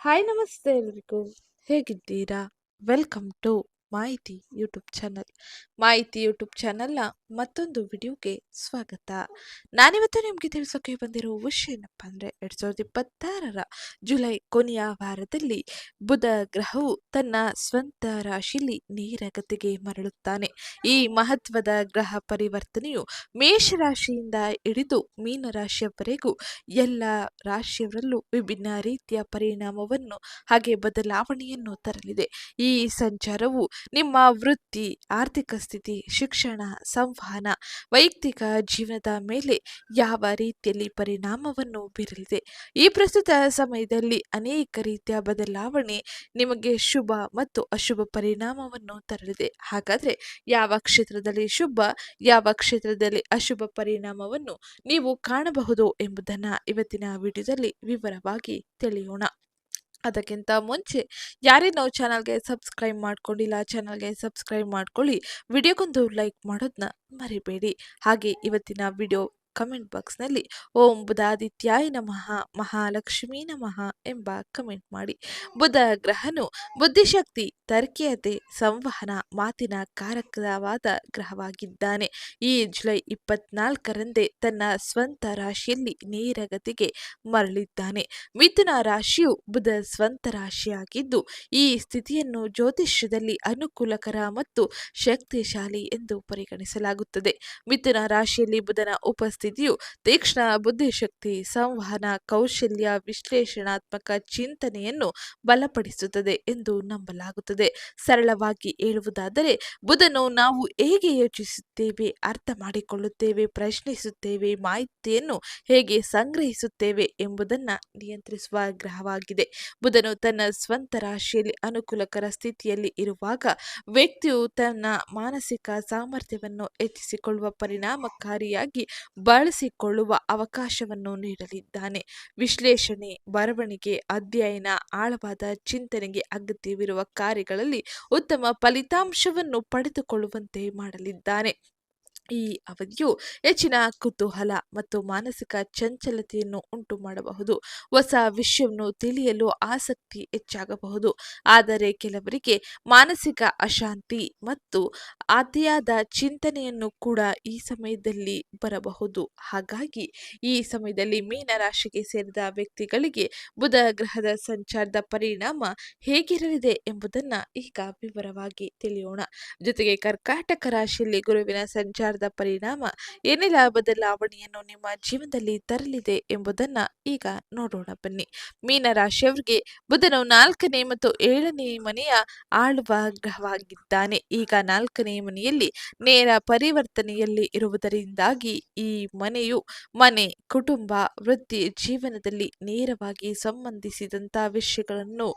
Hi ನಮಸ್ತೆ ಎಲ್ರಿಗೂ. ಹೇಗಿದ್ದೀರಾ? ವೆಲ್ಕಮ್ ಟು ಮಾಹಿತಿ ಯೂಟ್ಯೂಬ್ ಚಾನಲ್. ಮಾಹಿತಿ ಯೂಟ್ಯೂಬ್ ಚಾನಲ್ನ ಮತ್ತೊಂದು ವಿಡಿಯೋಗೆ ಸ್ವಾಗತ. ನಾನಿವತ್ತು ನಿಮಗೆ ತಿಳಿಸೋಕೆ ಬಂದಿರೋ ವಿಷಯ ಏನಪ್ಪ ಅಂದರೆ 2026 ಜುಲೈ ಕೊನೆಯ ವಾರದಲ್ಲಿ ಬುಧ ಗ್ರಹವು ತನ್ನ ಸ್ವಂತ ರಾಶಿಯಲ್ಲಿ ನೇರಗತಿಗೆ ಮರಳುತ್ತಾನೆ. ಈ ಮಹತ್ವದ ಗ್ರಹ ಪರಿವರ್ತನೆಯು ಮೇಷರಾಶಿಯಿಂದ ಹಿಡಿದು ಮೀನರಾಶಿಯವರೆಗೂ ಎಲ್ಲ ರಾಶಿಯವರಲ್ಲೂ ವಿಭಿನ್ನ ರೀತಿಯ ಪರಿಣಾಮವನ್ನು ಹಾಗೆ ಬದಲಾವಣೆಯನ್ನು ತರಲಿದೆ. ಈ ಸಂಚಾರವು ನಿಮ್ಮ ವೃತ್ತಿ, ಆರ್ಥಿಕ ಸ್ಥಿತಿ, ಶಿಕ್ಷಣ, ಸಂವಹನ, ವೈಯಕ್ತಿಕ ಜೀವನದ ಮೇಲೆ ಯಾವ ರೀತಿಯಲ್ಲಿ ಪರಿಣಾಮವನ್ನು ಬೀರಲಿದೆ. ಈ ಪ್ರಸ್ತುತ ಸಮಯದಲ್ಲಿ ಅನೇಕ ರೀತಿಯ ಬದಲಾವಣೆ ನಿಮಗೆ ಶುಭ ಮತ್ತು ಅಶುಭ ಪರಿಣಾಮವನ್ನು ತರಲಿದೆ. ಹಾಗಾದ್ರೆ ಯಾವ ಕ್ಷೇತ್ರದಲ್ಲಿ ಶುಭ, ಯಾವ ಕ್ಷೇತ್ರದಲ್ಲಿ ಅಶುಭ ಪರಿಣಾಮವನ್ನು ನೀವು ಕಾಣಬಹುದು ಎಂಬುದನ್ನು ಇವತ್ತಿನ ವಿಡಿಯೋದಲ್ಲಿ ವಿವರವಾಗಿ ತಿಳಿಯೋಣ. ಅದಕ್ಕಿಂತ ಮುಂಚೆ ಯಾರೇನೋ ಚಾನಲ್ಗೆ ಸಬ್ಸ್ಕ್ರೈಬ್ ಮಾಡ್ಕೊಂಡಿಲ್ಲ, ಚಾನಲ್ಗೆ ಸಬ್ಸ್ಕ್ರೈಬ್ ಮಾಡ್ಕೊಳ್ಳಿ, ವಿಡಿಯೋಗೊಂದು ಲೈಕ್ ಮಾಡೋದನ್ನ ಮರಿಬೇಡಿ. ಹಾಗೆ ಇವತ್ತಿನ ವಿಡಿಯೋ ಕಮೆಂಟ್ ಬಾಕ್ಸ್ನಲ್ಲಿ ಓಂ ಬುಧಾದಿತ್ಯಾಯ ನಮಃ ಮಹಾಲಕ್ಷ್ಮೀ ನಮಃ ಎಂಬ ಕಮೆಂಟ್ ಮಾಡಿ. ಬುಧ ಗ್ರಹನು ಬುದ್ಧಿಶಕ್ತಿ, ತರ್ಕೀಯತೆ, ಸಂವಹನ, ಮಾತಿನ ಕಾರಕವಾದ ಗ್ರಹವಾಗಿದ್ದಾನೆ. ಈ ಜುಲೈ 24ರಂದೇ ತನ್ನ ಸ್ವಂತ ರಾಶಿಯಲ್ಲಿ ನೇರಗತಿಗೆ ಮರಳಿದ್ದಾನೆ. ಮಿಥುನ ರಾಶಿಯು ಬುಧ ಸ್ವಂತ ರಾಶಿಯಾಗಿದ್ದು, ಈ ಸ್ಥಿತಿಯನ್ನು ಜ್ಯೋತಿಷ್ಯದಲ್ಲಿ ಅನುಕೂಲಕರ ಮತ್ತು ಶಕ್ತಿಶಾಲಿ ಎಂದು ಪರಿಗಣಿಸಲಾಗುತ್ತದೆ. ಮಿಥುನ ರಾಶಿಯಲ್ಲಿ ಬುಧನ ಉಪಸ್ಥಿತಿಯು ತೀಕ್ಷ್ಣ ಬುದ್ಧಿಶಕ್ತಿ, ಸಂವಹನ ಕೌಶಲ್ಯ, ವಿಶ್ಲೇಷಣಾತ್ಮಕ ಚಿಂತನೆಯನ್ನು ಬಲಪಡಿಸುತ್ತದೆ ಎಂದು ನಂಬಲಾಗುತ್ತದೆ. ಸರಳವಾಗಿ ಹೇಳುವುದಾದರೆ ಬುಧನು ನಾವು ಹೇಗೆ ಯೋಚಿಸುತ್ತೇವೆ, ಅರ್ಥ ಮಾಡಿಕೊಳ್ಳುತ್ತೇವೆ, ಪ್ರಶ್ನಿಸುತ್ತೇವೆ, ಮಾಹಿತಿಯನ್ನು ಹೇಗೆ ಸಂಗ್ರಹಿಸುತ್ತೇವೆ ಎಂಬುದನ್ನು ನಿಯಂತ್ರಿಸುವ ಗ್ರಹವಾಗಿದೆ. ಬುಧನು ತನ್ನ ಸ್ವಂತ ರಾಶಿಯಲ್ಲಿ ಅನುಕೂಲಕರ ಸ್ಥಿತಿಯಲ್ಲಿ ಇರುವಾಗ ವ್ಯಕ್ತಿಯು ತನ್ನ ಮಾನಸಿಕ ಸಾಮರ್ಥ್ಯವನ್ನು ಹೆಚ್ಚಿಸಿಕೊಳ್ಳುವ, ಪರಿಣಾಮಕಾರಿಯಾಗಿ ಬಳಸಿಕೊಳ್ಳುವ ಅವಕಾಶವನ್ನು ನೀಡಲಿದ್ದಾನೆ. ವಿಶ್ಲೇಷಣೆ, ಬರವಣಿಗೆ, ಅಧ್ಯಯನ, ಆಳವಾದ ಚಿಂತನೆಗೆ ಅಗತ್ಯವಿರುವ ಕಾರ್ಯಗಳಲ್ಲಿ ಉತ್ತಮ ಫಲಿತಾಂಶವನ್ನು ಪಡೆದುಕೊಳ್ಳುವಂತೆ ಮಾಡಲಿದ್ದಾನೆ. ಈ ಅವಧಿಯು ಹೆಚ್ಚಿನ ಕುತೂಹಲ ಮತ್ತು ಮಾನಸಿಕ ಚಂಚಲತೆಯನ್ನು ಉಂಟು ಮಾಡಬಹುದು. ಹೊಸ ವಿಷಯವನ್ನು ತಿಳಿಯಲು ಆಸಕ್ತಿ ಹೆಚ್ಚಾಗಬಹುದು. ಆದರೆ ಕೆಲವರಿಗೆ ಮಾನಸಿಕ ಅಶಾಂತಿ ಮತ್ತು ಅತಿಯಾದ ಚಿಂತನೆಯನ್ನು ಕೂಡ ಈ ಸಮಯದಲ್ಲಿ ಬರಬಹುದು. ಹಾಗಾಗಿ ಈ ಸಮಯದಲ್ಲಿ ಮೀನರಾಶಿಗೆ ಸೇರಿದ ವ್ಯಕ್ತಿಗಳಿಗೆ ಬುಧ ಗ್ರಹದ ಸಂಚಾರದ ಪರಿಣಾಮ ಹೇಗಿರಲಿದೆ ಎಂಬುದನ್ನು ಈಗ ವಿವರವಾಗಿ ತಿಳಿಯೋಣ. ಜೊತೆಗೆ ಕರ್ಕಾಟಕ ರಾಶಿಯಲ್ಲಿ ಗುರುವಿನ ಸಂಚಾರದ ಪರಿಣಾಮ ಏನೆಲ್ಲ ಬದಲಾವಣೆಯನ್ನು ನಿಮ್ಮ ಜೀವನದಲ್ಲಿ ತರಲಿದೆ ಎಂಬುದನ್ನ ಈಗ ನೋಡೋಣ ಬನ್ನಿ. ಮೀನರಾಶಿಯವರಿಗೆ ಬುಧನು 4ನೇ ಮತ್ತು 7ನೇ ಮನೆಯ ಆಳುವ ಗ್ರಹವಾಗಿದ್ದಾನೆ. ಈಗ 4ನೇ ಮನೆಯಲ್ಲಿ ನೇರ ಪರಿವರ್ತನೆಯಲ್ಲಿ ಇರುವುದರಿಂದಾಗಿ ಈ ಮನೆಯು ಮನೆ, ಕುಟುಂಬ, ವೃತ್ತಿ, ಜೀವನದಲ್ಲಿ ನೇರವಾಗಿ ಸಂಬಂಧಿಸಿದಂಥ ವಿಷಯಗಳನ್ನು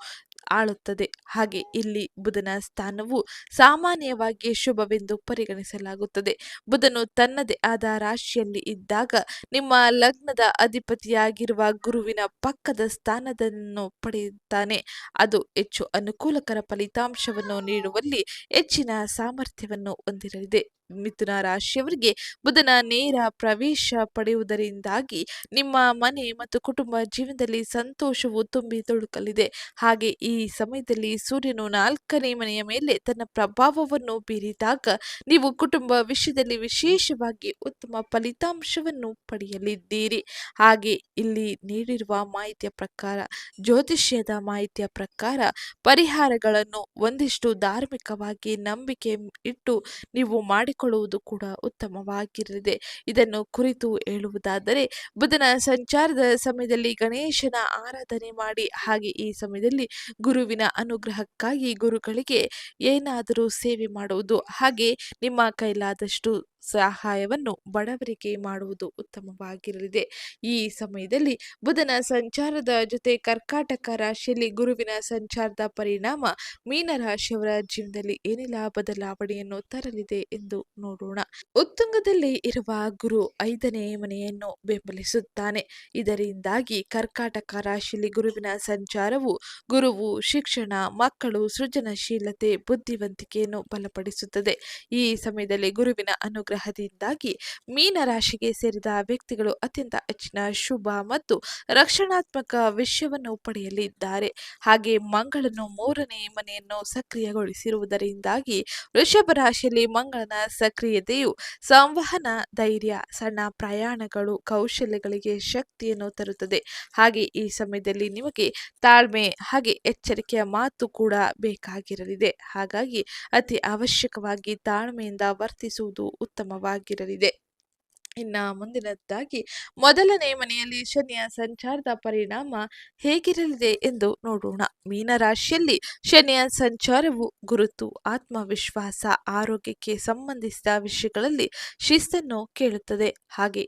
ಆಳುತ್ತದೆ. ಹಾಗೆ ಇಲ್ಲಿ ಬುಧನ ಸ್ಥಾನವು ಸಾಮಾನ್ಯವಾಗಿ ಶುಭವೆಂದು ಪರಿಗಣಿಸಲಾಗುತ್ತದೆ. ಬುಧನು ತನ್ನದೇ ಆದ ರಾಶಿಯಲ್ಲಿ ಇದ್ದಾಗ ನಿಮ್ಮ ಲಗ್ನದ ಅಧಿಪತಿಯಾಗಿರುವ ಗುರುವಿನ ಪಕ್ಕದ ಸ್ಥಾನವನ್ನು ಪಡೆಯುತ್ತಾನೆ. ಅದು ಹೆಚ್ಚು ಅನುಕೂಲಕರ ಫಲಿತಾಂಶವನ್ನು ನೀಡುವಲ್ಲಿ ಹೆಚ್ಚಿನ ಸಾಮರ್ಥ್ಯವನ್ನು ಹೊಂದಿರಲಿದೆ. ಮಿಥುನ ರಾಶಿಯವರಿಗೆ ಬುಧನ ನೇರ ಪ್ರವೇಶ ಪಡೆಯುವುದರಿಂದಾಗಿ ನಿಮ್ಮ ಮನೆ ಮತ್ತು ಕುಟುಂಬ ಜೀವನದಲ್ಲಿ ಸಂತೋಷವು ತುಂಬಿ ತುಳುಕಲಿದೆ. ಹಾಗೆ ಈ ಸಮಯದಲ್ಲಿ ಸೂರ್ಯನು 4ನೇ ಮನೆಯ ಮೇಲೆ ತನ್ನ ಪ್ರಭಾವವನ್ನು ಬೀರಿದಾಗ ನೀವು ಕುಟುಂಬ ವಿಷಯದಲ್ಲಿ ವಿಶೇಷವಾಗಿ ಉತ್ತಮ ಫಲಿತಾಂಶವನ್ನು ಪಡೆಯಲಿದ್ದೀರಿ. ಹಾಗೆ ಇಲ್ಲಿ ನೀಡಿರುವ ಮಾಹಿತಿಯ ಪ್ರಕಾರ, ಜ್ಯೋತಿಷ್ಯದ ಮಾಹಿತಿಯ ಪ್ರಕಾರ ಪರಿಹಾರಗಳನ್ನು ಒಂದಿಷ್ಟು ಧಾರ್ಮಿಕವಾಗಿ ನಂಬಿಕೆ ಇಟ್ಟು ನೀವು ಮಾಡಿಕೊಳ್ಳುವುದು ಕೂಡ ಉತ್ತಮವಾಗಿರಲಿದೆ. ಇದನ್ನು ಕುರಿತು ಹೇಳುವುದಾದರೆ ಬುಧನ ಸಂಚಾರದ ಸಮಯದಲ್ಲಿ ಗಣೇಶನ ಆರಾಧನೆ ಮಾಡಿ. ಹಾಗೆ ಈ ಸಮಯದಲ್ಲಿ ಗುರುವಿನ ಅನುಗ್ರಹಕ್ಕಾಗಿ ಗುರುಗಳಿಗೆ ಏನಾದರೂ ಸೇವೆ ಮಾಡುವುದು, ಹಾಗೆ ನಿಮ್ಮ ಕೈಲಾದಷ್ಟು ಸಹಾಯವನ್ನು ಬಡವರಿಗೆ ಮಾಡುವುದು ಉತ್ತಮವಾಗಿರಲಿದೆ. ಈ ಸಮಯದಲ್ಲಿ ಬುಧನ ಸಂಚಾರದ ಜೊತೆ ಕರ್ಕಾಟಕ ರಾಶಿಯಲ್ಲಿ ಗುರುವಿನ ಸಂಚಾರದ ಪರಿಣಾಮ ಮೀನರಾಶಿಯವರ ಜೀವನದಲ್ಲಿ ಏನೆಲ್ಲ ಬದಲಾವಣೆಯನ್ನು ತರಲಿದೆ ಎಂದು ನೋಡೋಣ. ಉತ್ತುಂಗದಲ್ಲಿ ಇರುವ ಗುರು 5ನೇ ಮನೆಯನ್ನು ಬೆಂಬಲಿಸುತ್ತಾನೆ. ಇದರಿಂದಾಗಿ ಕರ್ಕಾಟಕ ರಾಶಿಯಲ್ಲಿ ಗುರುವಿನ ಸಂಚಾರವು ಗುರುವು ಶಿಕ್ಷಣ, ಮಕ್ಕಳು, ಸೃಜನಶೀಲತೆ, ಬುದ್ಧಿವಂತಿಕೆಯನ್ನು ಬಲಪಡಿಸುತ್ತದೆ. ಈ ಸಮಯದಲ್ಲಿ ಗುರುವಿನ ಅನುಗ್ರಹ ಅನುಗ್ರಹದಿಂದಾಗಿ ಮೀನ ರಾಶಿಗೆ ಸೇರಿದ ವ್ಯಕ್ತಿಗಳು ಅತ್ಯಂತ ಹೆಚ್ಚಿನ ಶುಭ ಮತ್ತು ರಕ್ಷಣಾತ್ಮಕ ವಿಷಯವನ್ನು ಪಡೆಯಲಿದ್ದಾರೆ. ಹಾಗೆ ಮಂಗಳನು 3ನೇ ಮನೆಯನ್ನು ಸಕ್ರಿಯಗೊಳಿಸಿರುವುದರಿಂದಾಗಿ ವೃಷಭ ರಾಶಿಯಲ್ಲಿ ಮಂಗಳನ ಸಕ್ರಿಯತೆಯು ಸಂವಹನ, ಧೈರ್ಯ, ಸಣ್ಣ ಪ್ರಯಾಣಗಳು, ಕೌಶಲ್ಯಗಳಿಗೆ ಶಕ್ತಿಯನ್ನು ತರುತ್ತದೆ. ಹಾಗೆ ಈ ಸಮಯದಲ್ಲಿ ನಿಮಗೆ ತಾಳ್ಮೆ ಹಾಗೆ ಎಚ್ಚರಿಕೆಯ ಮಾತು ಕೂಡ ಬೇಕಾಗಿರಲಿದೆ. ಹಾಗಾಗಿ ಅತಿ ಅವಶ್ಯಕವಾಗಿ ತಾಳ್ಮೆಯಿಂದ ವರ್ತಿಸುವುದು ಉತ್ತಮವಾಗಿರಲಿದೆ. ಇನ್ನ ಮುಂದಿನದ್ದಾಗಿ 1ನೇ ಮನೆಯಲ್ಲಿ ಶನಿಯ ಸಂಚಾರದ ಪರಿಣಾಮ ಹೇಗಿರಲಿದೆ ಎಂದು ನೋಡೋಣ. ಮೀನರಾಶಿಯಲ್ಲಿ ಶನಿಯ ಸಂಚಾರವು ಗುರುತು, ಆತ್ಮವಿಶ್ವಾಸ, ಆರೋಗ್ಯಕ್ಕೆ ಸಂಬಂಧಿಸಿದ ವಿಷಯಗಳಲ್ಲಿ ಶಿಸ್ತನ್ನು ಕೇಳುತ್ತದೆ. ಹಾಗೆ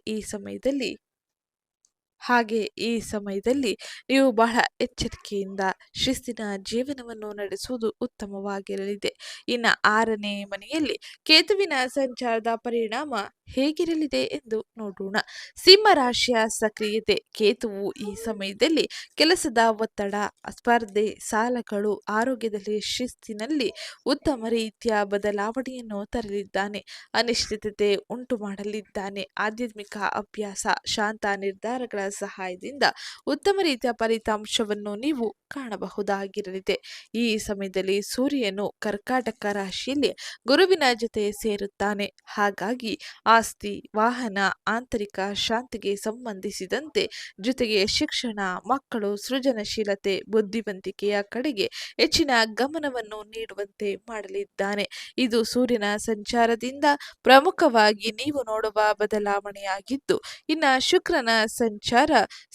ಈ ಸಮಯದಲ್ಲಿ ನೀವು ಬಹಳ ಎಚ್ಚರಿಕೆಯಿಂದ ಶಿಸ್ತಿನ ಜೀವನವನ್ನು ನಡೆಸುವುದು ಉತ್ತಮವಾಗಿರಲಿದೆ. ಇನ್ನು 6ನೇ ಮನೆಯಲ್ಲಿ ಕೇತುವಿನ ಸಂಚಾರದ ಪರಿಣಾಮ ಹೇಗಿರಲಿದೆ ಎಂದು ನೋಡೋಣ. ಸಿಂಹ ರಾಶಿಯ ಸಕ್ರಿಯತೆ. ಕೇತುವು ಈ ಸಮಯದಲ್ಲಿ ಕೆಲಸದ ಒತ್ತಡ, ಸ್ಪರ್ಧೆ, ಸಾಲಗಳು, ಆರೋಗ್ಯದಲ್ಲಿ ಶಿಸ್ತಿನಲ್ಲಿ ಉತ್ತಮ ರೀತಿಯ ಬದಲಾವಣೆಯನ್ನು ತರಲಿದ್ದಾನೆ. ಅನಿಶ್ಚಿತತೆ ಉಂಟು ಮಾಡಲಿದ್ದಾನೆ. ಆಧ್ಯಾತ್ಮಿಕ ಅಭ್ಯಾಸ, ಶಾಂತ ನಿರ್ಧಾರಗಳ ಸಹಾಯದಿಂದ ಉತ್ತಮ ರೀತಿಯ ಫಲಿತಾಂಶವನ್ನು ನೀವು ಕಾಣಬಹುದಾಗಿರಲಿದೆ. ಈ ಸಮಯದಲ್ಲಿ ಸೂರ್ಯನು ಕರ್ಕಾಟಕ ರಾಶಿಯಲ್ಲಿ ಗುರುವಿನ ಜೊತೆ ಸೇರುತ್ತಾನೆ. ಹಾಗಾಗಿ ಆಸ್ತಿ, ವಾಹನ, ಆಂತರಿಕ ಶಾಂತಿಗೆ ಸಂಬಂಧಿಸಿದಂತೆ, ಜೊತೆಗೆ ಶಿಕ್ಷಣ, ಮಕ್ಕಳು, ಸೃಜನಶೀಲತೆ, ಬುದ್ಧಿವಂತಿಕೆಯ ಕಡೆಗೆ ಹೆಚ್ಚಿನ ಗಮನವನ್ನು ನೀಡುವಂತೆ ಮಾಡಲಿದ್ದಾನೆ. ಇದು ಸೂರ್ಯನ ಸಂಚಾರದಿಂದ ಪ್ರಮುಖವಾಗಿ ನೀವು ನೋಡುವ ಬದಲಾವಣೆಯಾಗಿದ್ದು, ಇನ್ನು ಶುಕ್ರನ ಸಂಚಾರ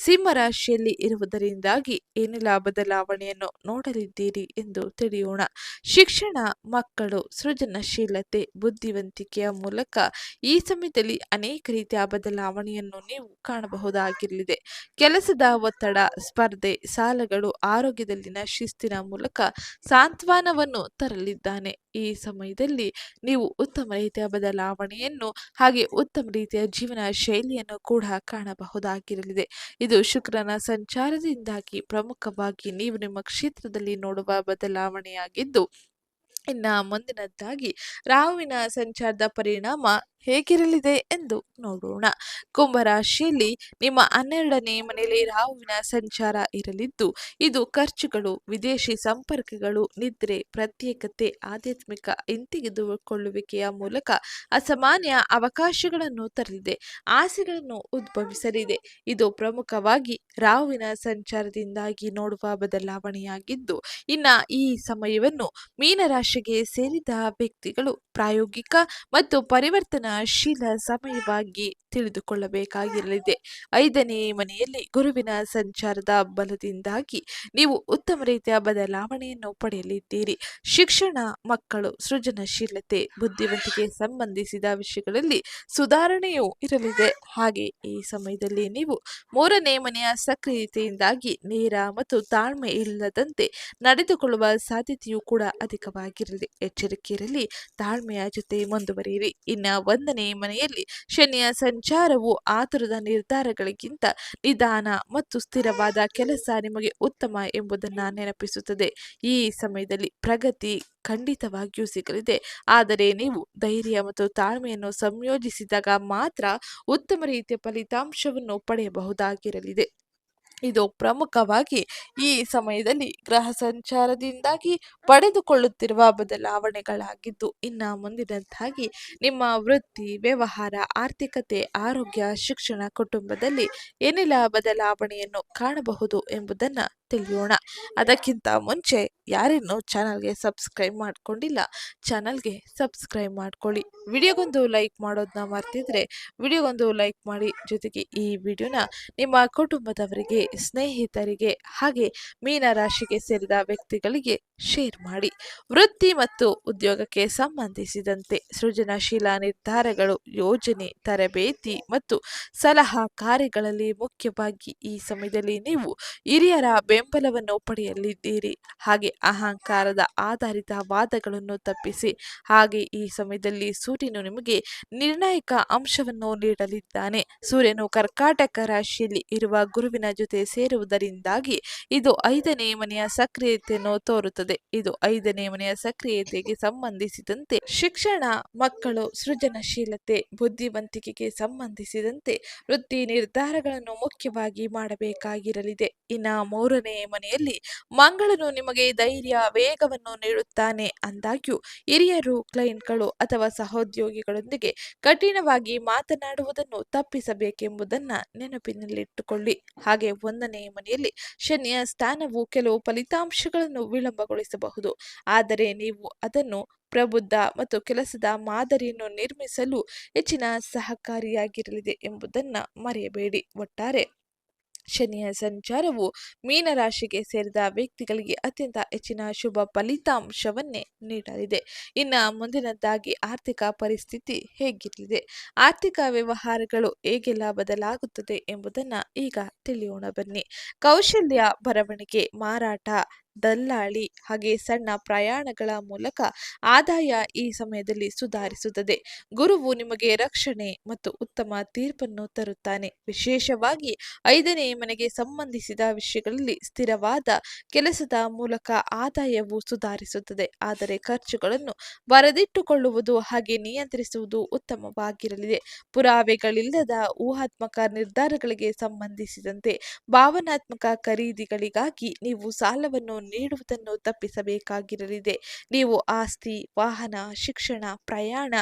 ಸಿಂಹ ರಾಶಿಯಲ್ಲಿ ಇರುವುದರಿಂದಾಗಿ ಏನೆಲ್ಲ ಬದಲಾವಣೆಯನ್ನು ನೋಡಲಿದ್ದೀರಿ ಎಂದು ತಿಳಿಯೋಣ. ಶಿಕ್ಷಣ, ಮಕ್ಕಳು, ಸೃಜನಶೀಲತೆ, ಬುದ್ಧಿವಂತಿಕೆಯ ಮೂಲಕ ಈ ಸಮಯದಲ್ಲಿ ಅನೇಕ ರೀತಿಯ ಬದಲಾವಣೆಯನ್ನು ನೀವು ಕಾಣಬಹುದಾಗಿರಲಿದೆ. ಕೆಲಸದ ಒತ್ತಡ, ಸ್ಪರ್ಧೆ, ಸಾಲಗಳು, ಆರೋಗ್ಯದಲ್ಲಿನ ಶಿಸ್ತಿನ ಮೂಲಕ ಸಾಂತ್ವನವನ್ನು ತರಲಿದ್ದಾನೆ. ಈ ಸಮಯದಲ್ಲಿ ನೀವು ಉತ್ತಮ ರೀತಿಯ ಬದಲಾವಣೆಯನ್ನು ಹಾಗೆ ಉತ್ತಮ ರೀತಿಯ ಜೀವನ ಶೈಲಿಯನ್ನು ಕೂಡ ಕಾಣಬಹುದಾಗಿರಲಿದೆ. ಇದು ಶುಕ್ರನ ಸಂಚಾರದಿಂದಾಗಿ ಪ್ರಮುಖವಾಗಿ ನೀವು ನಿಮ್ಮ ಕ್ಷೇತ್ರದಲ್ಲಿ ನೋಡುವ ಬದಲಾವಣೆಯಾಗಿದ್ದು, ಇನ್ನು ಮುಂದಿನದ್ದಾಗಿ ರಾಹುವಿನ ಸಂಚಾರದ ಪರಿಣಾಮ ಹೇಗಿರಲಿದೆ ಎಂದು ನೋಡೋಣ. ಕುಂಭರಾಶಿಯಲ್ಲಿ ನಿಮ್ಮ 12ನೇ ಮನೆಯಲ್ಲಿ ರಾಹುವಿನ ಸಂಚಾರ ಇರಲಿದ್ದು, ಇದು ಖರ್ಚುಗಳು, ವಿದೇಶಿ ಸಂಪರ್ಕಗಳು, ನಿದ್ರೆ, ಪ್ರತ್ಯೇಕತೆ, ಆಧ್ಯಾತ್ಮಿಕ ಹಿಂತೆಗೆದುಕೊಳ್ಳುವಿಕೆಯ ಮೂಲಕ ಅಸಾಮಾನ್ಯ ಅವಕಾಶಗಳನ್ನು ತರಲಿದೆ. ಆಸೆಗಳನ್ನು ಉದ್ಭವಿಸಲಿದೆ. ಇದು ಪ್ರಮುಖವಾಗಿ ರಾಹುವಿನ ಸಂಚಾರದಿಂದಾಗಿ ನೋಡುವ ಬದಲಾವಣೆಯಾಗಿದ್ದು, ಇನ್ನು ಈ ಸಮಯವನ್ನು ಮೀನರಾಶಿಗೆ ಸೇರಿದ ವ್ಯಕ್ತಿಗಳು ಪ್ರಾಯೋಗಿಕ ಮತ್ತು ಪರಿವರ್ತನಾಶೀಲ ಸಮಯವಾಗಿ ತಿಳಿದುಕೊಳ್ಳಬೇಕಾಗಿರಲಿದೆ. 5ನೇ ಮನೆಯಲ್ಲಿ ಗುರುವಿನ ಸಂಚಾರದ ಬಲದಿಂದಾಗಿ ನೀವು ಉತ್ತಮ ರೀತಿಯ ಬದಲಾವಣೆಯನ್ನು ಪಡೆಯಲಿದ್ದೀರಿ. ಶಿಕ್ಷಣ, ಮಕ್ಕಳು, ಸೃಜನಶೀಲತೆ, ಬುದ್ಧಿವಂತಿಕೆ ಸಂಬಂಧಿಸಿದ ವಿಷಯಗಳಲ್ಲಿ ಸುಧಾರಣೆಯೂ ಇರಲಿದೆ. ಹಾಗೆ ಈ ಸಮಯದಲ್ಲಿ ನೀವು 3ನೇ ಮನೆಯ ಸಕ್ರಿಯತೆಯಿಂದಾಗಿ ನೇರ ಮತ್ತು ತಾಳ್ಮೆ ಇಲ್ಲದಂತೆ ನಡೆದುಕೊಳ್ಳುವ ಸಾಧ್ಯತೆಯೂ ಕೂಡ ಅಧಿಕವಾಗಿರಲಿ. ಎಚ್ಚರಿಕೆಯಿರಲಿ, ತಾಳ್ಮೆಯ ಜೊತೆ ಮುಂದುವರಿಯಿರಿ. ಇನ್ನು 1ನೇ ಮನೆಯಲ್ಲಿ ಶನಿಯ ಸಂಚಾರವು ಆತುರದ ನಿರ್ಧಾರಗಳಿಗಿಂತ ನಿಧಾನ ಮತ್ತು ಸ್ಥಿರವಾದ ಕೆಲಸ ನಿಮಗೆ ಉತ್ತಮ ಎಂಬುದನ್ನು ನೆನಪಿಸುತ್ತದೆ. ಈ ಸಮಯದಲ್ಲಿ ಪ್ರಗತಿ ಖಂಡಿತವಾಗಿಯೂ ಸಿಗಲಿದೆ. ಆದರೆ ನೀವು ಧೈರ್ಯ ಮತ್ತು ತಾಳ್ಮೆಯನ್ನು ಸಂಯೋಜಿಸಿದಾಗ ಮಾತ್ರ ಉತ್ತಮ ರೀತಿಯ ಫಲಿತಾಂಶವನ್ನು ಪಡೆಯಬಹುದಾಗಿರಲಿದೆ. ಇದು ಪ್ರಮುಖವಾಗಿ ಈ ಸಮಯದಲ್ಲಿ ಗ್ರಹ ಸಂಚಾರದಿಂದಾಗಿ ಪಡೆದುಕೊಳ್ಳುತ್ತಿರುವ ಬದಲಾವಣೆಗಳಾಗಿದ್ದು, ಇನ್ನು ಮುಂದಿನದ್ದಾಗಿ ನಿಮ್ಮ ವೃತ್ತಿ, ವ್ಯವಹಾರ, ಆರ್ಥಿಕತೆ, ಆರೋಗ್ಯ, ಶಿಕ್ಷಣ, ಕುಟುಂಬದಲ್ಲಿ ಏನೆಲ್ಲ ಬದಲಾವಣೆಯನ್ನು ಕಾಣಬಹುದು ಎಂಬುದನ್ನು ತಿಳಿಯೋಣ. ಅದಕ್ಕಿಂತ ಮುಂಚೆ ಯಾರಿನ್ನೂ ಚಾನಲ್ಗೆ ಸಬ್ಸ್ಕ್ರೈಬ್ ಮಾಡ್ಕೊಂಡಿಲ್ಲ, ಚಾನಲ್ಗೆ ಸಬ್ಸ್ಕ್ರೈಬ್ ಮಾಡ್ಕೊಳ್ಳಿ. ವಿಡಿಯೋಗೊಂದು ಲೈಕ್ ಮಾಡೋದನ್ನ ಮರ್ತಿದ್ರೆ ವಿಡಿಯೋಗೊಂದು ಲೈಕ್ ಮಾಡಿ. ಜೊತೆಗೆ ಈ ವಿಡಿಯೋನ ನಿಮ್ಮ ಕುಟುಂಬದವರಿಗೆ, ಸ್ನೇಹಿತರಿಗೆ ಹಾಗೆ ಮೀನರಾಶಿಗೆ ಸೇರಿದ ವ್ಯಕ್ತಿಗಳಿಗೆ ಶೇರ್ ಮಾಡಿ. ವೃತ್ತಿ ಮತ್ತು ಉದ್ಯೋಗಕ್ಕೆ ಸಂಬಂಧಿಸಿದಂತೆ ಸೃಜನಶೀಲ ನಿರ್ಧಾರಗಳು, ಯೋಜನೆ, ತರಬೇತಿ ಮತ್ತು ಸಲಹಾ ಕಾರ್ಯಗಳಲ್ಲಿ ಮುಖ್ಯವಾಗಿ ಈ ಸಮಯದಲ್ಲಿ ನೀವು ಹಿರಿಯರ ಬೆಂಬಲವನ್ನು ಪಡೆಯಲಿದ್ದೀರಿ. ಹಾಗೆ ಅಹಂಕಾರದ ಆಧಾರಿತ ವಾದಗಳನ್ನು ತಪ್ಪಿಸಿ. ಹಾಗೆ ಈ ಸಮಯದಲ್ಲಿ ಸೂರ್ಯನು ನಿಮಗೆ ನಿರ್ಣಾಯಕ ಅಂಶವನ್ನು ನೀಡಲಿದ್ದಾನೆ. ಸೂರ್ಯನು ಕರ್ಕಾಟಕ ರಾಶಿಯಲ್ಲಿ ಇರುವ ಗುರುವಿನ ಜೊತೆ ಸಕ್ರಿಯತೆ ಸೇರುವುದರಿಂದಾಗಿ ಇದು 5ನೇ ಮನೆಯ ಸಕ್ರಿಯತೆಯನ್ನು ತೋರುತ್ತದೆ. ಇದು 5ನೇ ಮನೆಯ ಸಕ್ರಿಯತೆಗೆ ಸಂಬಂಧಿಸಿದಂತೆ ಶಿಕ್ಷಣ, ಮಕ್ಕಳು, ಸೃಜನಶೀಲತೆ, ಬುದ್ಧಿವಂತಿಕೆಗೆ ಸಂಬಂಧಿಸಿದಂತೆ ವೃತ್ತಿ ನಿರ್ಧಾರಗಳನ್ನು ಮುಖ್ಯವಾಗಿ ಮಾಡಬೇಕಾಗಿರಲಿದೆ. ಇನ್ನ 3ನೇ ಮನೆಯಲ್ಲಿ ಮಂಗಳನು ನಿಮಗೆ ಧೈರ್ಯ, ವೇಗವನ್ನು ನೀಡುತ್ತಾನೆ. ಆದಾಗ್ಯೂ ಹಿರಿಯರು, ಕ್ಲೈಂಟ್ಗಳು ಅಥವಾ ಸಹೋದ್ಯೋಗಿಗಳೊಂದಿಗೆ ಕಠಿಣವಾಗಿ ಮಾತನಾಡುವುದನ್ನು ತಪ್ಪಿಸಬೇಕೆಂಬುದನ್ನ ನೆನಪಿನಲ್ಲಿಟ್ಟುಕೊಳ್ಳಿ. ಹಾಗೆ 1ನೇ ಮನೆಯಲ್ಲಿ ಶನಿಯ ಸ್ಥಾನವು ಕೆಲವು ಫಲಿತಾಂಶಗಳನ್ನು ವಿಳಂಬಗೊಳಿಸಬಹುದು, ಆದರೆ ನೀವು ಅದನ್ನು ಪ್ರಬುದ್ಧ ಮತ್ತು ಕೆಲಸದ ಮಾದರಿಯನ್ನು ನಿರ್ಮಿಸಲು ಹೆಚ್ಚಿನ ಸಹಕಾರಿಯಾಗಿರಲಿದೆ ಎಂಬುದನ್ನು ಮರೆಯಬೇಡಿ. ಒಟ್ಟಾರೆ ಶನಿಯ ಸಂಚಾರವು ಮೀನರಾಶಿಗೆ ಸೇರಿದ ವ್ಯಕ್ತಿಗಳಿಗೆ ಅತ್ಯಂತ ಹೆಚ್ಚಿನ ಶುಭ ಫಲಿತಾಂಶವನ್ನೇ ನೀಡಲಿದೆ. ಇನ್ನು ಮುಂದಿನದ್ದಾಗಿ ಆರ್ಥಿಕ ಪರಿಸ್ಥಿತಿ ಹೇಗಿರಲಿದೆ, ಆರ್ಥಿಕ ವ್ಯವಹಾರಗಳು ಹೇಗೆಲ್ಲ ಬದಲಾಗುತ್ತದೆ ಎಂಬುದನ್ನು ಈಗ ತಿಳಿಯೋಣ ಬನ್ನಿ. ಕೌಶಲ್ಯ, ಬರವಣಿಗೆ, ಮಾರಾಟ, ದಲ್ಲಾಳಿ ಹಾಗೆ ಸಣ್ಣ ಪ್ರಯಾಣಗಳ ಮೂಲಕ ಆದಾಯ ಈ ಸಮಯದಲ್ಲಿ ಸುಧಾರಿಸುತ್ತದೆ. ಗುರುವು ನಿಮಗೆ ರಕ್ಷಣೆ ಮತ್ತು ಉತ್ತಮ ತೀರ್ಪನ್ನು ತರುತ್ತಾನೆ. ವಿಶೇಷವಾಗಿ 5ನೇ ಮನೆಗೆ ಸಂಬಂಧಿಸಿದ ವಿಷಯಗಳಲ್ಲಿ ಸ್ಥಿರವಾದ ಕೆಲಸದ ಮೂಲಕ ಆದಾಯವು ಸುಧಾರಿಸುತ್ತದೆ. ಆದರೆ ಖರ್ಚುಗಳನ್ನು ಬರೆದಿಟ್ಟುಕೊಳ್ಳುವುದು ಹಾಗೆ ನಿಯಂತ್ರಿಸುವುದು ಉತ್ತಮವಾಗಿರಲಿದೆ. ಪುರಾವೆಗಳಿಲ್ಲದ ಊಹಾತ್ಮಕ ನಿರ್ಧಾರಗಳಿಗೆ ಸಂಬಂಧಿಸಿದಂತೆ ಭಾವನಾತ್ಮಕ ಖರೀದಿಗಳಿಗಾಗಿ ನೀವು ಸಾಲವನ್ನು ನೀಡುವುದನ್ನು ತಪ್ಪಿಸಬೇಕಾಗಿರಲಿದೆ. ನೀವು ಆಸ್ತಿ, ವಾಹನ, ಶಿಕ್ಷಣ, ಪ್ರಯಾಣ,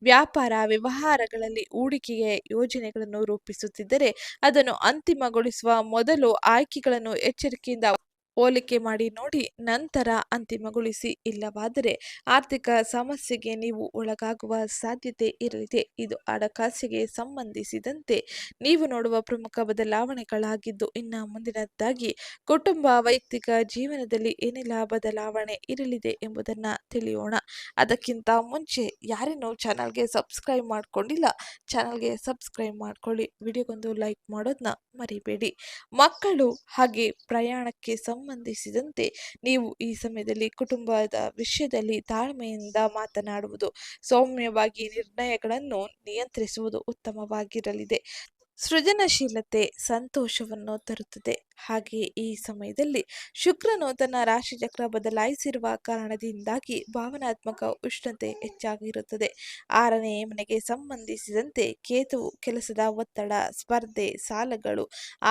ವ್ಯಾಪಾರ, ವ್ಯವಹಾರಗಳಲ್ಲಿ ಹೂಡಿಕೆಯ ಯೋಜನೆಗಳನ್ನು ರೂಪಿಸುತ್ತಿದ್ದರೆ ಅದನ್ನು ಅಂತಿಮಗೊಳಿಸುವ ಮೊದಲು ಆಯ್ಕೆಗಳನ್ನು ಎಚ್ಚರಿಕೆಯಿಂದ ಹೋಲಿಕೆ ಮಾಡಿ ನೋಡಿ, ನಂತರ ಅಂತಿಮಗೊಳಿಸಿ. ಇಲ್ಲವಾದರೆ ಆರ್ಥಿಕ ಸಮಸ್ಯೆಗೆ ನೀವು ಒಳಗಾಗುವ ಸಾಧ್ಯತೆ ಇರಲಿದೆ. ಇದು ಹಣಕಾಸಿಗೆ ಸಂಬಂಧಿಸಿದಂತೆ ನೀವು ನೋಡುವ ಪ್ರಮುಖ ಬದಲಾವಣೆಗಳಾಗಿದ್ದು, ಇನ್ನು ಮುಂದಿನದ್ದಾಗಿ ಕುಟುಂಬ, ವೈಯಕ್ತಿಕ ಜೀವನದಲ್ಲಿ ಏನೆಲ್ಲ ಬದಲಾವಣೆ ಇರಲಿದೆ ಎಂಬುದನ್ನು ತಿಳಿಯೋಣ. ಅದಕ್ಕಿಂತ ಮುಂಚೆ ಯಾರೇನೋ ಚಾನಲ್ಗೆ ಸಬ್ಸ್ಕ್ರೈಬ್ ಮಾಡ್ಕೊಂಡಿಲ್ಲ, ಚಾನಲ್ಗೆ ಸಬ್ಸ್ಕ್ರೈಬ್ ಮಾಡ್ಕೊಳ್ಳಿ. ವಿಡಿಯೋಗೊಂದು ಲೈಕ್ ಮಾಡೋದನ್ನ ಮರಿಬೇಡಿ. ಮಕ್ಕಳು ಹಾಗೆ ಪ್ರಯಾಣಕ್ಕೆ ಸಂಬಂಧಿಸಿದಂತೆ ನೀವು ಈ ಸಮಯದಲ್ಲಿ ಕುಟುಂಬದ ವಿಷಯದಲ್ಲಿ ತಾಳ್ಮೆಯಿಂದ ಮಾತನಾಡುವುದು, ಸೌಮ್ಯವಾಗಿ ನಿರ್ಣಯಗಳನ್ನು ನಿಯಂತ್ರಿಸುವುದು ಉತ್ತಮವಾಗಿರಲಿದೆ. ಸೃಜನಶೀಲತೆ ಸಂತೋಷವನ್ನು ತರುತ್ತದೆ. ಹಾಗೆಯೇ ಈ ಸಮಯದಲ್ಲಿ ಶುಕ್ರನು ತನ್ನ ರಾಶಿಚಕ್ರ ಬದಲಾಯಿಸಿರುವ ಕಾರಣದಿಂದಾಗಿ ಭಾವನಾತ್ಮಕ ಉಷ್ಣತೆ ಹೆಚ್ಚಾಗಿರುತ್ತದೆ. 6ನೇ ಮನೆಗೆ ಸಂಬಂಧಿಸಿದಂತೆ ಕೇತುವು ಕೆಲಸದ ಒತ್ತಡ, ಸ್ಪರ್ಧೆ, ಸಾಲಗಳು,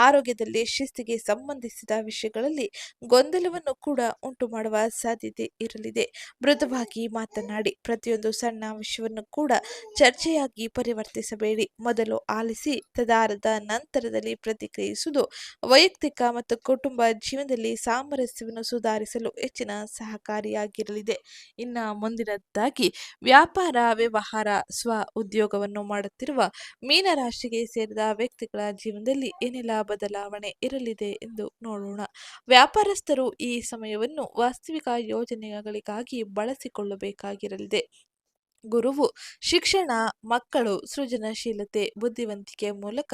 ಆರೋಗ್ಯದಲ್ಲಿ ಶಿಸ್ತಿಗೆ ಸಂಬಂಧಿಸಿದ ವಿಷಯಗಳಲ್ಲಿ ಗೊಂದಲವನ್ನು ಕೂಡ ಉಂಟು ಮಾಡುವ ಸಾಧ್ಯತೆ ಇರಲಿದೆ. ಮೃದುವಾಗಿ ಮಾತನಾಡಿ. ಪ್ರತಿಯೊಂದು ಸಣ್ಣ ವಿಷಯವನ್ನು ಕೂಡ ಚರ್ಚೆಯಾಗಿ ಪರಿವರ್ತಿಸಬೇಡಿ. ಮೊದಲು ಆಲಿಸಿ, ತದಾರದ ನಂತರದಲ್ಲಿ ಪ್ರತಿಕ್ರಿಯಿಸುವುದು ವೈಯಕ್ತಿಕ ಮತ್ತು ಕುಟುಂಬ ಜೀವನದಲ್ಲಿ ಸಾಮರಸ್ಯವನ್ನು ಸುಧಾರಿಸಲು ಹೆಚ್ಚಿನ ಸಹಕಾರಿಯಾಗಿರಲಿದೆ. ಇನ್ನು ಮುಂದಿನದ್ದಾಗಿ ವ್ಯಾಪಾರ, ವ್ಯವಹಾರ, ಸ್ವ ಉದ್ಯೋಗವನ್ನು ಮಾಡುತ್ತಿರುವ ಮೀನರಾಶಿಗೆ ಸೇರಿದ ವ್ಯಕ್ತಿಗಳ ಜೀವನದಲ್ಲಿ ಏನೆಲ್ಲ ಬದಲಾವಣೆ ಇರಲಿದೆ ಎಂದು ನೋಡೋಣ. ವ್ಯಾಪಾರಸ್ಥರು ಈ ಸಮಯವನ್ನು ವಾಸ್ತವಿಕ ಯೋಜನೆಗಳಿಗಾಗಿ ಬಳಸಿಕೊಳ್ಳಬೇಕಾಗಿರಲಿದೆ. ಗುರುವು ಶಿಕ್ಷಣ, ಮಕ್ಕಳು, ಸೃಜನಶೀಲತೆ, ಬುದ್ಧಿವಂತಿಕೆ ಮೂಲಕ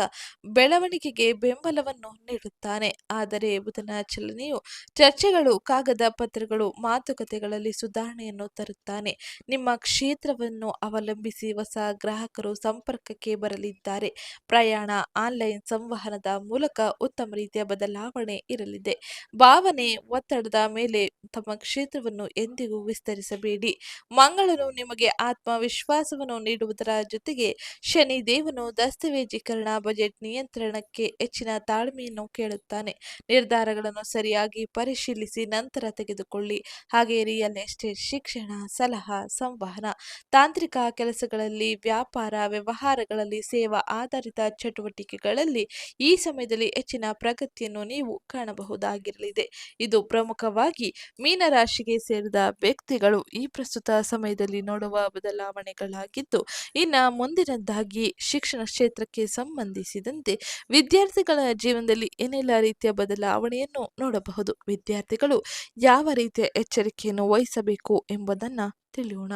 ಬೆಳವಣಿಗೆಗೆ ಬೆಂಬಲವನ್ನು ನೀಡುತ್ತಾನೆ. ಆದರೆ ಬುಧನ ಚಲನೆಯು ಚರ್ಚೆಗಳು, ಕಾಗದ ಪತ್ರಗಳು, ಮಾತುಕತೆಗಳಲ್ಲಿ ಸುಧಾರಣೆಯನ್ನು ತರುತ್ತಾನೆ. ನಿಮ್ಮ ಕ್ಷೇತ್ರವನ್ನು ಅವಲಂಬಿಸಿ ಹೊಸ ಗ್ರಾಹಕರು ಸಂಪರ್ಕಕ್ಕೆ ಬರಲಿದ್ದಾರೆ. ಪ್ರಯಾಣ, ಆನ್ಲೈನ್ ಸಂವಹನದ ಮೂಲಕ ಉತ್ತಮ ರೀತಿಯ ಬದಲಾವಣೆ ಇರಲಿದೆ. ಭಾವನೆ, ಒತ್ತಡದ ಮೇಲೆ ತಮ್ಮ ಕ್ಷೇತ್ರವನ್ನು ಎಂದಿಗೂ ವಿಸ್ತರಿಸಬೇಡಿ. ಮಂಗಳನು ನಿಮಗೆ ಆತ್ಮವಿಶ್ವಾಸವನ್ನು ನೀಡುವುದರ ಜೊತೆಗೆ ಶನಿ ದೇವನು ದಸ್ತಾವೇಜೀಕರಣ, ಬಜೆಟ್ ನಿಯಂತ್ರಣಕ್ಕೆ ಹೆಚ್ಚಿನ ತಾಳ್ಮೆಯನ್ನು ಕೇಳುತ್ತಾನೆ. ನಿರ್ಧಾರಗಳನ್ನು ಸರಿಯಾಗಿ ಪರಿಶೀಲಿಸಿ ನಂತರ ತೆಗೆದುಕೊಳ್ಳಿ. ಹಾಗೆ ರಿಯಲ್ ಎಸ್ಟೇಟ್, ಶಿಕ್ಷಣ, ಸಲಹಾ, ಸಂವಹನ, ತಾಂತ್ರಿಕ ಕೆಲಸಗಳಲ್ಲಿ, ವ್ಯಾಪಾರ ವ್ಯವಹಾರಗಳಲ್ಲಿ, ಸೇವಾ ಆಧಾರಿತ ಚಟುವಟಿಕೆಗಳಲ್ಲಿ ಈ ಸಮಯದಲ್ಲಿ ಹೆಚ್ಚಿನ ಪ್ರಗತಿಯನ್ನು ನೀವು ಕಾಣಬಹುದಾಗಿರಲಿದೆ. ಇದು ಪ್ರಮುಖವಾಗಿ ಮೀನರಾಶಿಗೆ ಸೇರಿದ ವ್ಯಕ್ತಿಗಳು ಈ ಪ್ರಸ್ತುತ ಸಮಯದಲ್ಲಿ ನೋಡುವ ಬದಲಾವಣೆಗಳಾಗಿದ್ದು, ಇನ್ನು ಮುಂದಿನದ್ದಾಗಿ ಶಿಕ್ಷಣ ಕ್ಷೇತ್ರಕ್ಕೆ ಸಂಬಂಧಿಸಿದಂತೆ ವಿದ್ಯಾರ್ಥಿಗಳ ಜೀವನದಲ್ಲಿ ಏನೆಲ್ಲ ರೀತಿಯ ಬದಲಾವಣೆಯನ್ನು ನೋಡಬಹುದು, ವಿದ್ಯಾರ್ಥಿಗಳು ಯಾವ ರೀತಿಯ ಎಚ್ಚರಿಕೆಯನ್ನು ವಹಿಸಬೇಕು ಎಂಬುದನ್ನು ತಿಳಿಯೋಣ.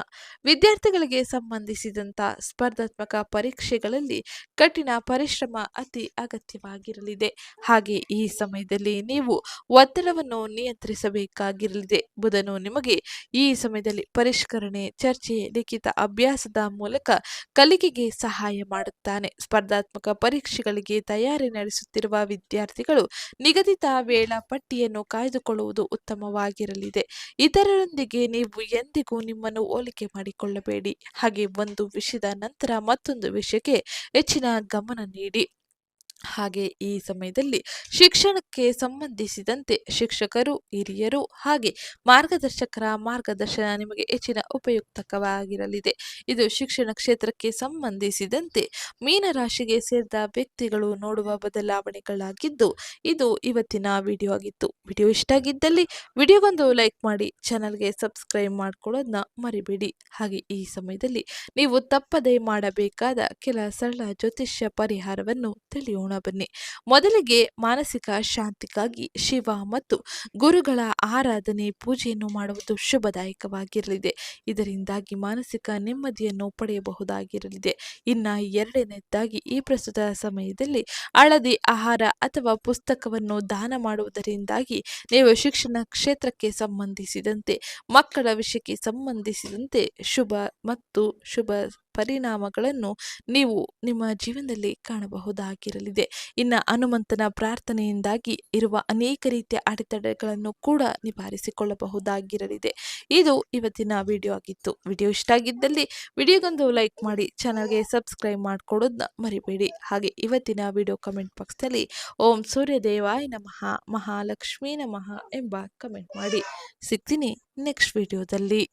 ವಿದ್ಯಾರ್ಥಿಗಳಿಗೆ ಸಂಬಂಧಿಸಿದಂತ ಸ್ಪರ್ಧಾತ್ಮಕ ಪರೀಕ್ಷೆಗಳಲ್ಲಿ ಕಠಿಣ ಪರಿಶ್ರಮ ಅತಿ ಅಗತ್ಯವಾಗಿರಲಿದೆ. ಹಾಗೆ ಈ ಸಮಯದಲ್ಲಿ ನೀವು ಒತ್ತಡವನ್ನು ನಿಯಂತ್ರಿಸಬೇಕಾಗಿರಲಿದೆ. ಬುಧನು ನಿಮಗೆ ಈ ಸಮಯದಲ್ಲಿ ಪರಿಷ್ಕರಣೆ, ಚರ್ಚೆ, ಲಿಖಿತ ಅಭ್ಯಾಸದ ಮೂಲಕ ಕಲಿಕೆಗೆ ಸಹಾಯ ಮಾಡುತ್ತಾನೆ. ಸ್ಪರ್ಧಾತ್ಮಕ ಪರೀಕ್ಷೆಗಳಿಗೆ ತಯಾರಿ ನಡೆಸುತ್ತಿರುವ ವಿದ್ಯಾರ್ಥಿಗಳು ನಿಗದಿತ ವೇಳಾಪಟ್ಟಿಯನ್ನು ಕಾಯ್ದುಕೊಳ್ಳುವುದು ಉತ್ತಮವಾಗಿರಲಿದೆ. ಇತರರೊಂದಿಗೆ ನೀವು ಎಂದಿಗೂ ನಿಮ್ಮನ್ನು ಹೋಲಿಕೆ ಮಾಡಿಕೊಳ್ಳಬೇಡಿ. ಹಾಗೆ ಒಂದು ವಿಷಯದ ನಂತರ ಮತ್ತೊಂದು ವಿಷಯಕ್ಕೆ ಹೆಚ್ಚಿನ ಗಮನ ನೀಡಿ. ಹಾಗೆ ಈ ಸಮಯದಲ್ಲಿ ಶಿಕ್ಷಣಕ್ಕೆ ಸಂಬಂಧಿಸಿದಂತೆ ಶಿಕ್ಷಕರು, ಹಿರಿಯರು ಹಾಗೆ ಮಾರ್ಗದರ್ಶಕರ ಮಾರ್ಗದರ್ಶನ ನಿಮಗೆ ಹೆಚ್ಚಿನ ಉಪಯುಕ್ತಕವಾಗಿರಲಿದೆ. ಇದು ಶಿಕ್ಷಣ ಕ್ಷೇತ್ರಕ್ಕೆ ಸಂಬಂಧಿಸಿದಂತೆ ಮೀನರಾಶಿಗೆ ಸೇರಿದ ವ್ಯಕ್ತಿಗಳು ನೋಡುವ ಬದಲಾವಣೆಗಳಾಗಿದ್ದು, ಇದು ಇವತ್ತಿನ ವಿಡಿಯೋ ಆಗಿತ್ತು. ವಿಡಿಯೋ ಇಷ್ಟ ಆಗಿದ್ದಲ್ಲಿ ವಿಡಿಯೋಗೊಂದು ಲೈಕ್ ಮಾಡಿ, ಚಾನಲ್ಗೆ ಸಬ್ಸ್ಕ್ರೈಬ್ ಮಾಡ್ಕೊಳ್ಳೋದನ್ನ ಮರಿಬೇಡಿ. ಹಾಗೆ ಈ ಸಮಯದಲ್ಲಿ ನೀವು ತಪ್ಪದೇ ಮಾಡಬೇಕಾದ ಕೆಲ ಸರಳ ಜ್ಯೋತಿಷ್ಯ ಪರಿಹಾರವನ್ನು ತಿಳಿಯೋಣ ಬನ್ನಿ. ಮೊದಲಿಗೆ ಮಾನಸಿಕ ಶಾಂತಿಗಾಗಿ ಶಿವ ಮತ್ತು ಗುರುಗಳ ಆರಾಧನೆ, ಪೂಜೆಯನ್ನು ಮಾಡುವುದು ಶುಭದಾಯಕವಾಗಿರಲಿದೆ. ಇದರಿಂದಾಗಿ ಮಾನಸಿಕ ನೆಮ್ಮದಿಯನ್ನು ಪಡೆಯಬಹುದಾಗಿರಲಿದೆ. ಇನ್ನು ಎರಡನೇದಾಗಿ ಈ ಪ್ರಸ್ತುತ ಸಮಯದಲ್ಲಿ ಹಳದಿ ಆಹಾರ ಅಥವಾ ಪುಸ್ತಕವನ್ನು ದಾನ ಮಾಡುವುದರಿಂದಾಗಿ ನೀವು ಶಿಕ್ಷಣ ಕ್ಷೇತ್ರಕ್ಕೆ ಸಂಬಂಧಿಸಿದಂತೆ, ಮಕ್ಕಳ ವಿಷಯಕ್ಕೆ ಸಂಬಂಧಿಸಿದಂತೆ ಶುಭ ಪರಿಣಾಮಗಳನ್ನು ನೀವು ನಿಮ್ಮ ಜೀವನದಲ್ಲಿ ಕಾಣಬಹುದಾಗಿರಲಿದೆ. ಇನ್ನು ಹನುಮಂತನ ಪ್ರಾರ್ಥನೆಯಿಂದಾಗಿ ಇರುವ ಅನೇಕ ರೀತಿಯ ಅಡೆತಡೆಗಳನ್ನು ಕೂಡ ನಿವಾರಿಸಿಕೊಳ್ಳಬಹುದಾಗಿರಲಿದೆ. ಇದು ಇವತ್ತಿನ ವಿಡಿಯೋ ಆಗಿತ್ತು. ವಿಡಿಯೋ ಇಷ್ಟ ಆಗಿದ್ದಲ್ಲಿ ವಿಡಿಯೋಗೊಂದು ಲೈಕ್ ಮಾಡಿ, ಚಾನಲ್ಗೆ ಸಬ್ಸ್ಕ್ರೈಬ್ ಮಾಡ್ಕೊಡೋದನ್ನ ಮರಿಬೇಡಿ. ಹಾಗೆ ಇವತ್ತಿನ ವಿಡಿಯೋ ಕಮೆಂಟ್ ಬಾಕ್ಸ್ನಲ್ಲಿ ಓಂ ಸೂರ್ಯದೇವಾಯ ನಮಃ, ಮಹಾಲಕ್ಷ್ಮೀ ನಮಃ ಎಂಬ ಕಮೆಂಟ್ ಮಾಡಿ. ಸಿಗ್ತೀನಿ ನೆಕ್ಸ್ಟ್ ವಿಡಿಯೋದಲ್ಲಿ.